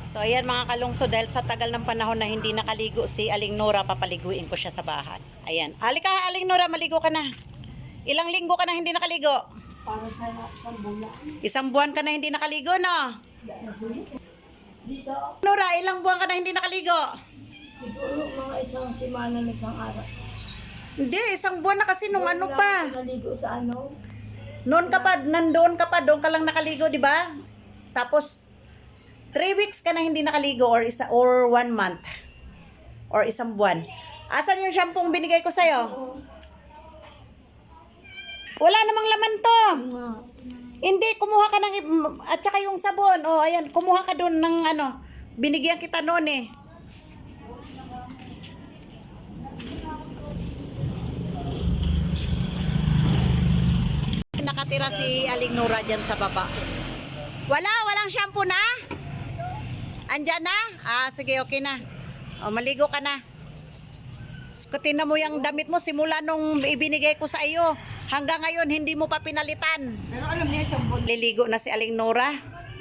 So ayan mga kalungso, dahil sa tagal ng panahon na hindi nakaligo si Aling Nora, papaliguin ko siya sa bahay. Ayan. Halika Aling Nora, maligo ka na. Ilang linggo ka na hindi nakaligo? Para sa isang bulan. Isang buwan ka na hindi nakaligo, no? Dito, Nora, ilang buwan ka na hindi nakaligo? siguro mga isang semana na isang araw. Hindi, isang buwan na kasi nung ano pa. Naligo sa ano? Noon ka pa, nandoon ka pa, doon ka lang nakaligo, di ba? Tapos 3 weeks ka na hindi nakaligo or 1 month or isang buwan. Asan yung shampoo binigay ko sa'yo? Wala namang laman to. Nga. Hindi, kumuha ka ng at saka yung sabon. Oh, ayan, kumuha ka doon ng ano. Binigyan kita noon eh. Nakatira si Aling Nora dyan sa baba. Walang shampoo na? Andyan na? Ah, sige, okay na. O, maligo ka na. Tingnan mo yung damit mo simula nung ibinigay ko sa iyo. Hanggang ngayon, hindi mo pa pinalitan. Pero alam niya isang bulan. Liligo na si Aling Nora.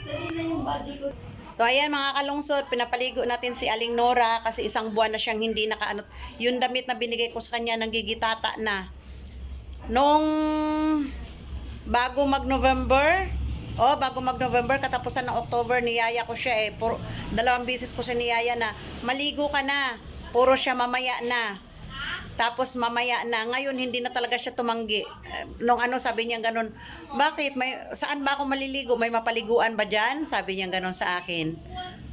Dali na yung body ko. So, ayan mga kalungsod, pinapaligo natin si Aling Nora kasi isang buwan na siyang hindi nakaanot. Yung damit na binigay ko sa kanya, nanggigitata na. Nung bago mag-November, katapusan ng October, niyaya ko siya eh. 2 beses ko siya niyaya na, maligo ka na. Puro siya mamaya na. Tapos mamaya na. Ngayon, hindi na talaga siya tumanggi. Nung ano, sabi niya ganun, bakit? Saan ba ako maliligo? May mapaliguan ba dyan? Sabi niya ganun sa akin.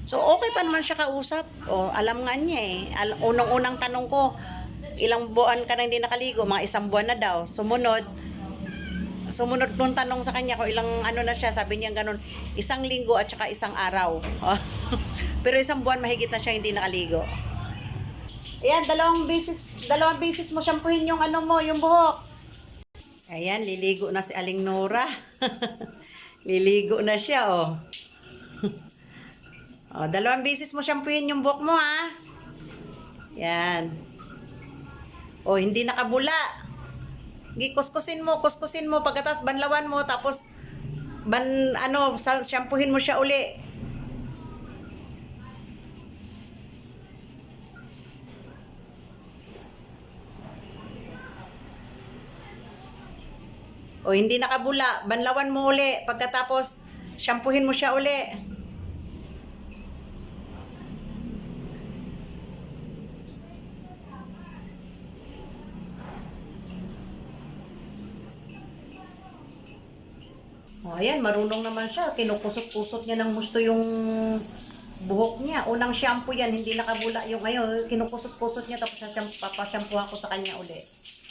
So, okay pa naman siya kausap. O, alam nga niya eh. Unang-unang tanong ko, ilang buwan ka na hindi nakaligo? Mga 1 buwan na daw. Sumunod nung tanong sa kanya kung ilang ano na siya, sabi niya ganun, 1 linggo at saka 1 araw. Pero 1 buwan mahigit na siya hindi nakaligo. Ayan, 2 beses mo shampoohin yung ano mo, yung buhok. Ayan, liligo na si Aling Nora. Liligo na siya, oh. Oh, 2 beses mo shampoohin yung buhok mo, ha. Yan. Oh, hindi nakabula. Kuskusin mo pagkatas banlawan mo tapos shampoohin mo siya uli. O hindi nakabula, banlawan mo uli pagkatapos shampoohin mo siya uli. Oh, ayan, marunong naman siya. Kinukusot-kusot niya ng gusto yung buhok niya. Unang shampoo yan, hindi nakabula yung ngayon. Kinukusot-kusot niya tapos papashampoo ako sa kanya uli.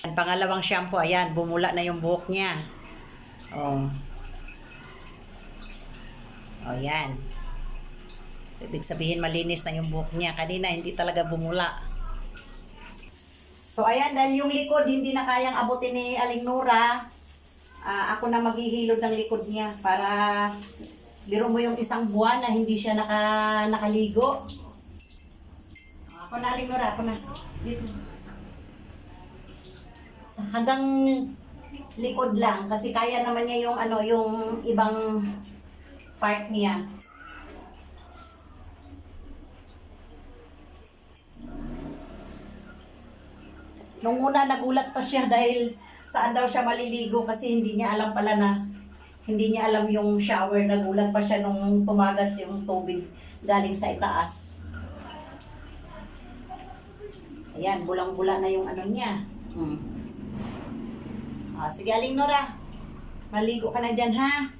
Ang pangalawang shampoo, ayan, bumula na yung buhok niya. Oh. Oh, yan. So, ibig sabihin malinis na yung buhok niya. Kanina, hindi talaga bumula. So, ayan, dahil yung likod, hindi na kayang abutin ni Aling Nora. Ako na maghihilod ng likod niya para biro mo yung 1 buwan na hindi siya nakaligo. Ako na, Aling Nora, ako na. Dito. Hanggang likod lang kasi kaya naman niya yung yung ibang part niya. Nung una nagulat pa siya dahil saan daw siya maliligo kasi hindi niya alam pala na hindi niya alam yung shower. Nagulat pa siya nung tumagas yung tubig galing sa itaas. Ayan, bulang-bula na yung ano niya. Sige, Aling Nora. Maligo ka na dyan, ha?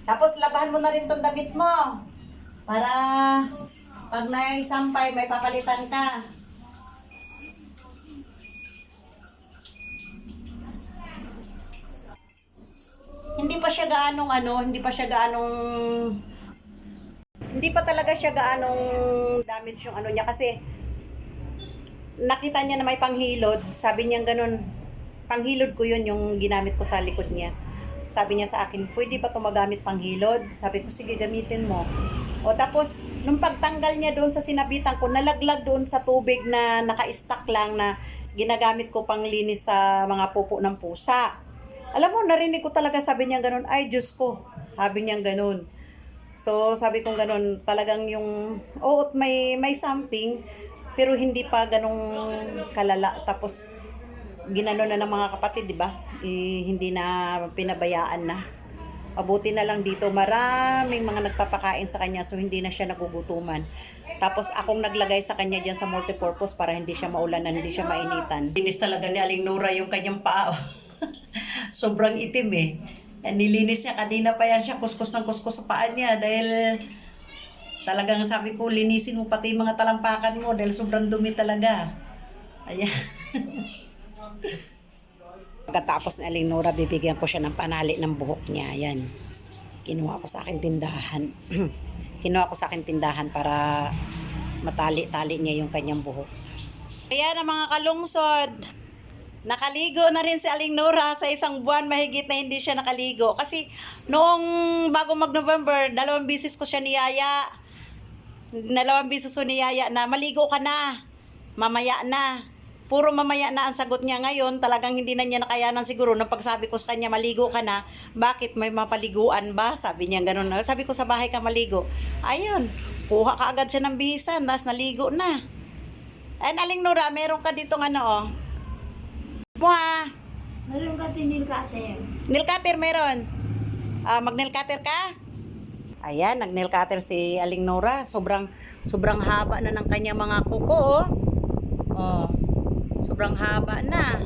Tapos labahan mo na rin tong damit mo. Para pag naisampay, may papalitan ka. Hindi pa talaga siya gaanong damage yung ano niya kasi nakita niya na may panghilod, sabi niya ganun, panghilod ko yun yung ginamit ko sa likod niya. Sabi niya sa akin, pwede ba ito magamit panghilod? Sabi ko, sige, gamitin mo. O tapos, nung pagtanggal niya doon sa sinabitan ko, nalaglag doon sa tubig na naka-stack lang na ginagamit ko pang linis sa mga pupo ng pusa. Alam mo, narinig ko talaga, sabi niya ganun, ay Diyos ko, sabi niya ganun. So, sabi kong ganun, talagang yung, oo, may something, pero hindi pa ganong kalala. Tapos, ginano na ng mga kapatid, di ba? Hindi na pinabayaan na. Mabuti na lang dito, maraming mga nagpapakain sa kanya, so hindi na siya nagugutuman. Tapos, akong naglagay sa kanya dyan sa multipurpose para hindi siya maulanan, hindi siya mainitan. Linis talaga ni Aling Nora yung kanyang paa. Sobrang itim eh. Nilinis niya, kanina pa yan siya, kuskus ng kuskus sa paa niya dahil talagang sabi ko, linisin mo pati yung mga talampakan mo dahil sobrang dumi talaga. Ayan. Pagkatapos ni Aling Nora, bibigyan ko siya ng panali ng buhok niya. Ayan. Kinuha ko sa akin tindahan. Kinuha ko sa akin tindahan para matali-tali niya yung kanyang buhok. Ayan ang mga kalungsod. Nakaligo na rin si Aling Nora sa isang buwan mahigit na hindi siya nakaligo. Kasi noong bago mag-November, 2 bisis ko siya niyaya. 2 bisis ko niyaya na maligo ka na. Mamaya na. Puro mamaya na ang sagot niya ngayon. Talagang hindi na niya nakayanan siguro. Nung pagsabi ko sa kanya, maligo ka na. Bakit? May mapaliguan ba? Sabi niya ganun. Sabi ko sa bahay ka maligo. Ayun. Kuha ka agad siya ng bihisan. Tapos naligo na. And Aling Nora, meron ka ditong ano oh. Buha. Meron ka tinil cutter. Nail cutter meron. Mag-nail cutter ka? Ayan, nag-nail cutter si Aling Nora. Sobrang haba na ng kanya mga kuko, oh. Oh. Sobrang haba na.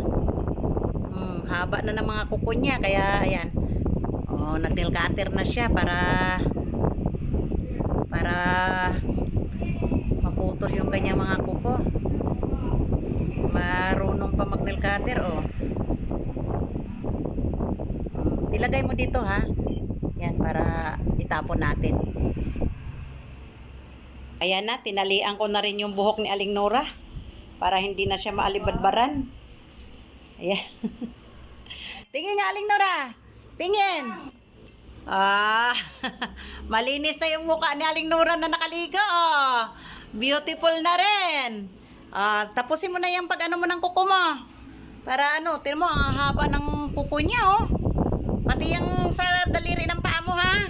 Haba na ng mga kuko niya. Kaya, ayan. Oh, nag-nail cutter na siya para maputol yung kanyang mga kuko. Marunong pa mag-nail cutter, oh. Ilagay mo dito, ha. Yan, para itapon natin. Ayan na, tinalian ko na rin yung buhok ni Aling Nora para hindi na siya maalibadbaran. Ayan. Tingin nga, Aling Nora. Tingin. Malinis na yung mukha ni Aling Nora na nakaligo, oh. Beautiful na rin. Tapusin mo na yung pag-ano mo ng kuko mo. Para ano, tingnan mo, ang haba ng kuko niya, oh. Pati yung sa daliri ng paa mo, ha?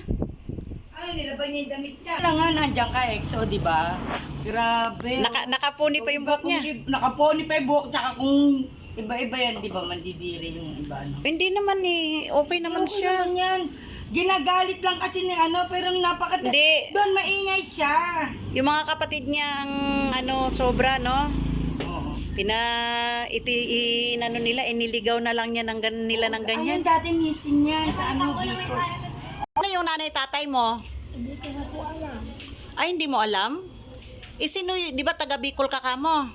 Ay, nilabay niya yung damit niya. Wala nga, nandiyan ka, EXO, di ba? Grabe. Nakapuni pa yung buhok niya. Nakaponi pa yung buhok, tsaka kung iba-iba yan, di ba? Mandidiri yung iba, ano? Hindi naman eh. Okay naman Okay siya. naman yan. Ginagalit lang kasi ni ano, pero Hindi. Doon maingay siya. Yung mga kapatid niya ang ano, sobra, no? Oo. Inano nila, iniligaw na lang niya ng nila ng ganyan. Ayun, dati missing yan sa ano, Bicol. Ano yung nanay tatay mo? Hindi ko na po alam. Ay, hindi mo alam? Sino, di ba taga Bicol ka mo?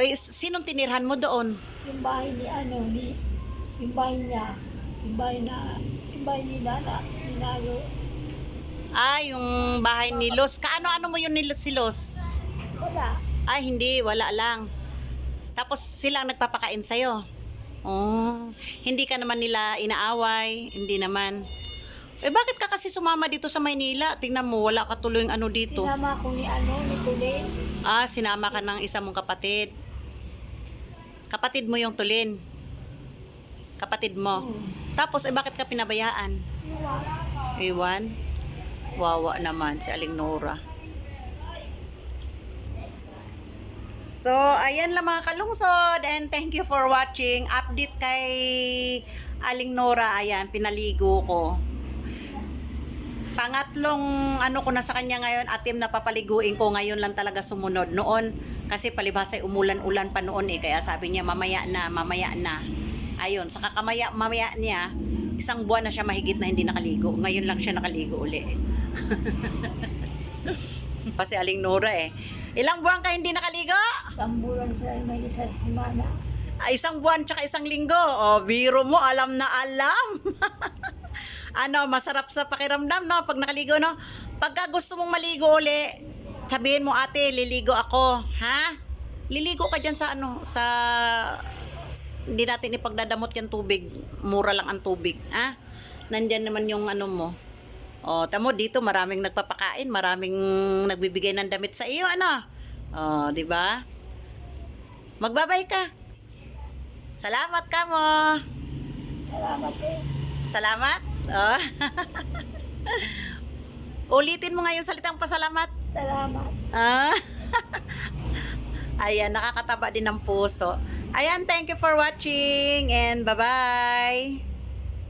Ay, sinong tinirhan mo doon? Yung bahay ni ano, yung bahay niya, yung bahay nila na ninalo. Yung bahay ni Los. Kaano-ano mo yun ni Los, si Los? Wala. Ay, hindi, wala lang. Tapos sila ang nagpapakain sa'yo. Oh, hindi ka naman nila inaaway, hindi naman. Bakit ka kasi sumama dito sa Maynila? Tingnan mo, wala ka tuloy ano dito. Sinama ko ni Tulin. Sinama ka ng isa mong kapatid. Kapatid mo yung Tulin. Kapatid mo. Tapos, bakit ka pinabayaan? Iwan. Wawa naman si Aling Nora. So, ayan lang mga kalungsod, and thank you for watching. Update kay Aling Nora, ayan, pinaligo ko. Pangatlong ano ko na sa kanya ngayon, atim na papaliguin ko, ngayon lang talaga sumunod. Noon, kasi palibhas ay umulan-ulan pa noon kaya sabi niya mamaya na. Ayun, saka mamaya niya, isang buwan na siya mahigit na hindi nakaligo. Ngayon lang siya nakaligo uli. Kasi Aling Nora Ilang buwan ka hindi nakaligo? Isang bulan sa may isang simana. Isang buwan tsaka isang linggo. Biro mo, alam na alam. Masarap sa pakiramdam, no? Pag nakaligo, no? Pagka gusto mong maligo uli, sabihin mo, ate, liligo ako. Ha? Liligo ka dyan sa hindi natin ipagdadamot yung tubig. Mura lang ang tubig. Ha? Nandyan naman yung mo. Tamo dito maraming nagpapakain, maraming nagbibigay ng damit sa iyo, di ba? Magbabay ka. Salamat ka mo. Salamat eh. Salamat. Ulitin mo nga yung salitang pasalamat. Salamat. Ah. Ayan, nakakataba din ng puso. Ayan, thank you for watching and bye-bye.